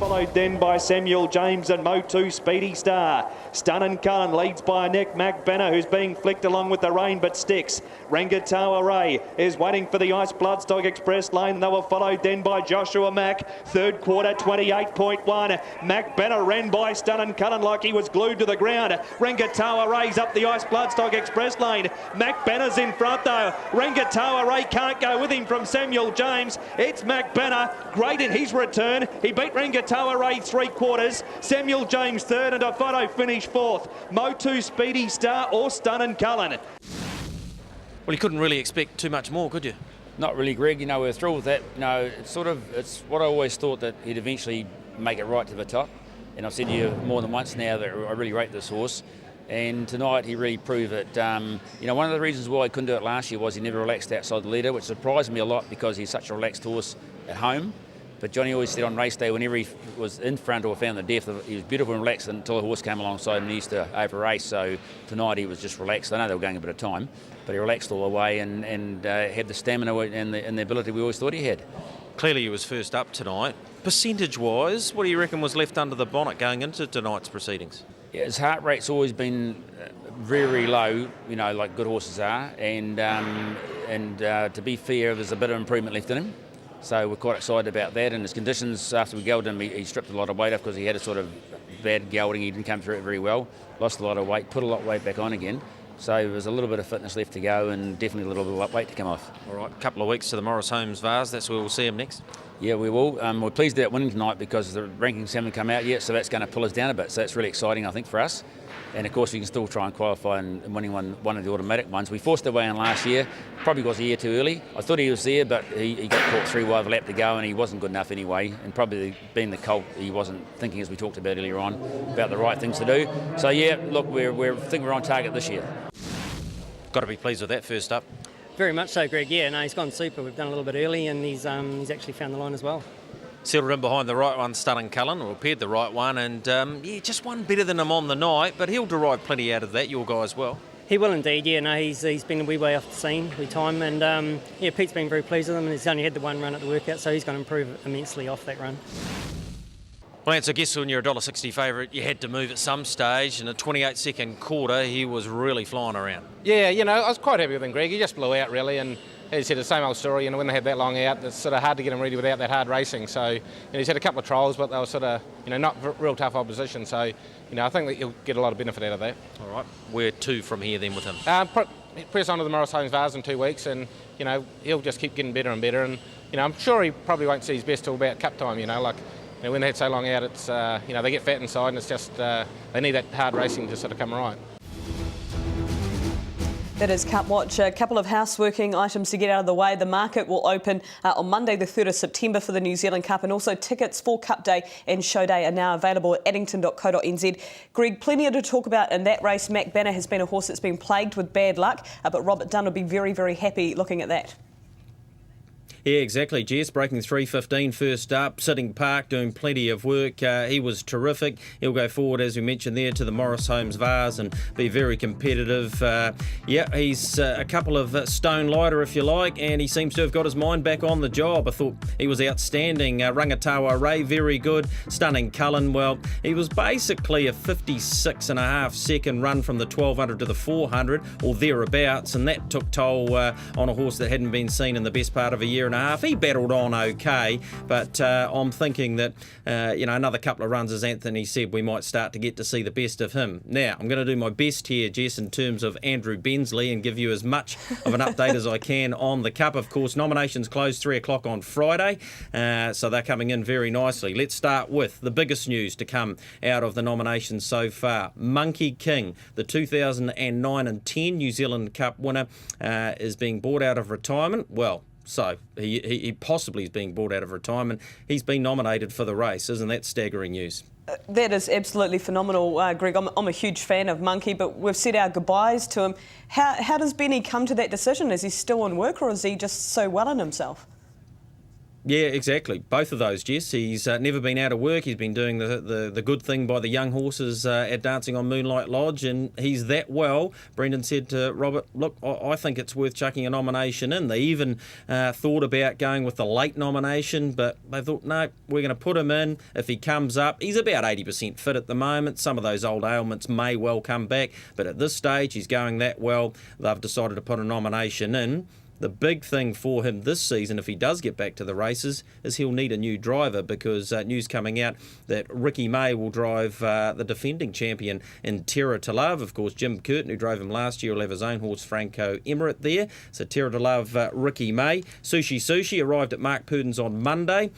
followed then by Samuel James and Mo2 Speedy Star. Stun and Cullen leads by Nick McBenna, who's being flicked along with the rain but sticks. Rangatawa Ray is waiting for the Ice Bloodstock Express lane. They were followed then by Joshua Mack. Third quarter, 28.1. McBenna ran by Stun and Cullen like he was glued to the ground. Rangatawa Ray's up the Ice Bloodstock Express lane. McBenna's in front though. Rangatawa Ray can't go with him from Samuel James. It's McBenna, great in his return. He beat Rangatawa Ray 3/4. Samuel James third and a photo finish fourth. Mo2 Speedy Star or Stun and Cullen. Well, you couldn't really expect too much more, could you? Not really, Greg. We're thrilled with that. It's what I always thought, that he'd eventually make it right to the top. And I've said to you more than once now that I really rate this horse. And tonight he really proved that. One of the reasons why he couldn't do it last year was he never relaxed outside the leader, which surprised me a lot because he's such a relaxed horse at home. But Johnny always said on race day, whenever he was in front or found the depth, he was beautiful and relaxed until the horse came alongside and he used to over-race. So tonight he was just relaxed. I know they were going a bit of time, but he relaxed all the way and had the stamina and the ability we always thought he had. Clearly he was first up tonight. Percentage-wise, what do you reckon was left under the bonnet going into tonight's proceedings? Yeah, his heart rate's always been very, very low, like good horses are. And to be fair, there's a bit of improvement left in him. So we're quite excited about that. And his conditions, after we gelded him, he stripped a lot of weight off because he had a sort of bad gelding. He didn't come through it very well. Lost a lot of weight, put a lot of weight back on again. So there's a little bit of fitness left to go and definitely a little bit of weight to come off. All right, a couple of weeks to the Morris Holmes Vase. That's where we'll see him next. Yeah, we will. We're pleased about winning tonight because the rankings haven't come out yet, so that's going to pull us down a bit. So that's really exciting, I think, for us. And of course, we can still try and qualify and winning one of the automatic ones. We forced our way in last year, probably was a year too early. I thought he was there, but he got caught through while the lap to go, and he wasn't good enough anyway. And probably being the colt, he wasn't thinking, as we talked about earlier on, about the right things to do. So yeah, look, I think we're on target this year. Got to be pleased with that first up. Very much so, Greg. Yeah, no, he's gone super. We've done a little bit early, and he's actually found the line as well. Settled in behind the right one, Stun and Cullen, or paired the right one, and just one better than him on the night, but he'll derive plenty out of that, your guy as well. He will indeed, yeah. No, he's been a wee way off the scene with time, and Pete's been very pleased with him, and he's only had the one run at the workout, so he's going to improve immensely off that run. Well, Lance, I guess when you're a $1.60 favourite, you had to move at some stage. In a 28-second quarter, he was really flying around. Yeah, I was quite happy with him, Greg. He just blew out, really, and as he said, the same old story. When they have that long out, it's sort of hard to get him ready without that hard racing. So, he's had a couple of trials, but they were sort of, not real tough opposition. So, I think that he'll get a lot of benefit out of that. All right. Where to from here then with him? Press on to the Morris Holmes Vase in 2 weeks, and, he'll just keep getting better and better. And, I'm sure he probably won't see his best till about cup time, when they had so long out, it's, they get fat inside, and it's just, they need that hard racing to sort of come right. That is Cup Watch. A couple of houseworking items to get out of the way. The market will open on Monday the 3rd of September for the New Zealand Cup, and also tickets for Cup Day and Show Day are now available at addington.co.nz. Greg, plenty to talk about in that race. McBenna has been a horse that's been plagued with bad luck, but Robert Dunn will be very, very happy looking at that. Yeah, exactly, Jess. Breaking 3:15 first up, sitting park, doing plenty of work. He was terrific. He'll go forward, as we mentioned there, to the Morris Holmes Vase and be very competitive. He's a couple of stone lighter, if you like, and he seems to have got his mind back on the job. I thought he was outstanding. Rangatawa Ray, very good. Stunning Cullen, well, he was basically a 56.5 second run from the 1200 to the 400 or thereabouts, and that took toll on a horse that hadn't been seen in the best part of a year and a half. He battled on okay, but I'm thinking that another couple of runs, as Anthony said, we might start to get to see the best of him. Now, I'm going to do my best here, Jess, in terms of Andrew Bensley and give you as much of an update as I can on the Cup. Of course, nominations close 3 o'clock on Friday, so they're coming in very nicely. Let's start with the biggest news to come out of the nominations so far. Monkey King, the 2009 and 10 New Zealand Cup winner, is being brought out of retirement. Well, so he possibly is being brought out of retirement. He's been nominated for the race. Isn't that staggering news? That is absolutely phenomenal, Greg. I'm a huge fan of Monkey, but we've said our goodbyes to him. How does Benny come to that decision? Is he still in work, or is he just so well in himself? Yeah, exactly. Both of those, Jess. He's never been out of work. He's been doing the good thing by the young horses at Dancing on Moonlight Lodge, and he's that well. Brendan said to Robert, look, I think it's worth chucking a nomination in. They even thought about going with the late nomination, but they thought, no, we're going to put him in. If he comes up, he's about 80% fit at the moment. Some of those old ailments may well come back, but at this stage, he's going that well. They've decided to put a nomination in. The big thing for him this season, if he does get back to the races, is he'll need a new driver, because news coming out that Ricky May will drive the defending champion in Terra to Love. Of course, Jim Curtin, who drove him last year, will have his own horse, Franco Emirate, there. So Terra to Love, Ricky May. Sushi arrived at Mark Purdon's on Monday.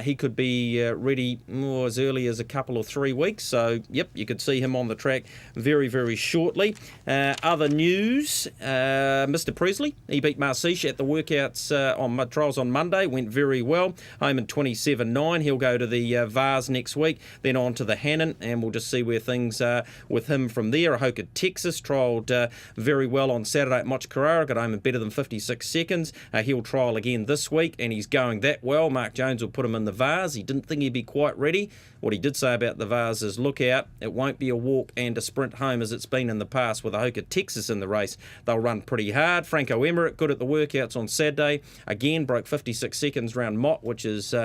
He could be ready as early as a couple or 3 weeks. So, yep, you could see him on the track very, very shortly. Other news, Mr. Presley, he beat Marseille at the workouts on mud trials on Monday, went very well. Home in 27.9. He'll go to the Vars next week, then on to the Hannon, and we'll just see where things are with him from there. Ahoka, Texas, trialled very well on Saturday at Moch Carrara, got home in better than 56 seconds. He'll trial again this week, and he's going that well. Mark Jones will put him in the Vars. He didn't think he'd be quite ready. What he did say about the Vars is, look out, it won't be a walk and a sprint home as it's been in the past with Ahoka, Texas in the race. They'll run pretty hard. Franco Emirate, good at the workouts on Saturday. Again, broke 56 seconds round Mott, which is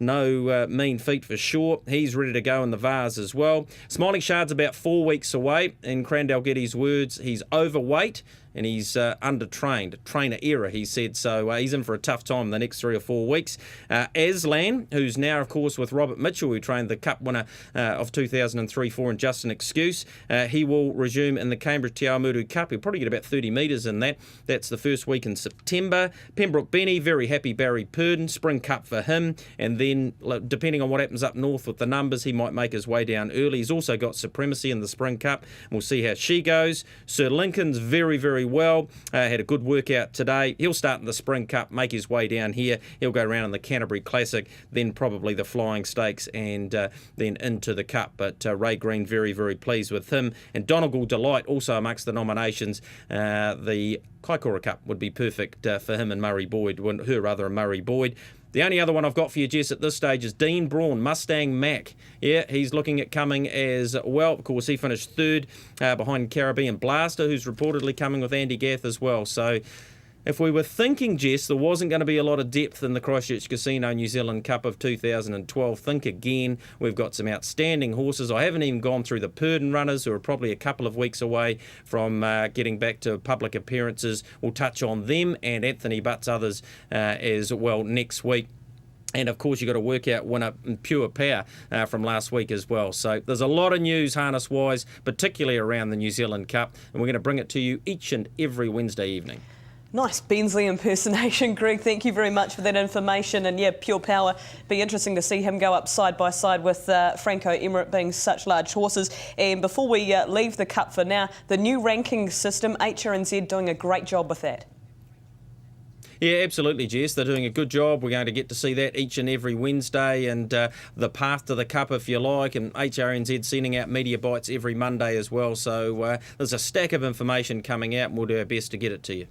no mean feat for sure. He's ready to go in the Vars as well. Smiling Shard's about 4 weeks away. In Crandall Getty's words, he's overweight and he's undertrained. Trainer error, he said. So he's in for a tough time in the next 3 or 4 weeks. Aslan, who's now, of course, with Robert Mitchell, who trained the Cup winner of 2003-4 in Just an Excuse. He will resume in the Cambridge Te Awamutu Cup. He'll probably get about 30 metres in that. That's the first week in September. Pembroke Benny, very happy Barry Purdon. Spring Cup for him. And then, depending on what happens up north with the numbers, he might make his way down early. He's also got Supremacy in the Spring Cup. We'll see how she goes. Sir Lincoln's very, very well. Had a good workout today. He'll start in the Spring Cup, make his way down here. He'll go around in the Canterbury Classic, then probably the Flying Stakes, and then into the Cup. But Ray Green, very, very pleased with him. And Donegal Delight also amongst the nominations. The Kaikoura Cup would be perfect for him and Murray Boyd, and Murray Boyd. The only other one I've got for you, Jess, at this stage is Dean Braun, Mustang Mac. Yeah, he's looking at coming as well. Of course, he finished third behind Caribbean Blaster, who's reportedly coming with Andy Gath as well. So if we were thinking, Jess, there wasn't going to be a lot of depth in the Christchurch Casino New Zealand Cup of 2012, think again. We've got some outstanding horses. I haven't even gone through the Purdon runners, who are probably a couple of weeks away from getting back to public appearances. We'll touch on them and Anthony Butt's others as well next week. And, of course, you've got a workout winner in Pure Power from last week as well. So there's a lot of news harness-wise, particularly around the New Zealand Cup, and we're going to bring it to you each and every Wednesday evening. Nice Bensley impersonation, Greg. Thank you very much for that information. And yeah, Pure Power, be interesting to see him go up side by side with Franco Emirate, being such large horses. And before we leave the Cup for now, the new ranking system, HRNZ doing a great job with that. Yeah, absolutely, Jess. They're doing a good job. We're going to get to see that each and every Wednesday, and the path to the Cup, if you like, and HRNZ sending out media bites every Monday as well. So there's a stack of information coming out, and we'll do our best to get it to you.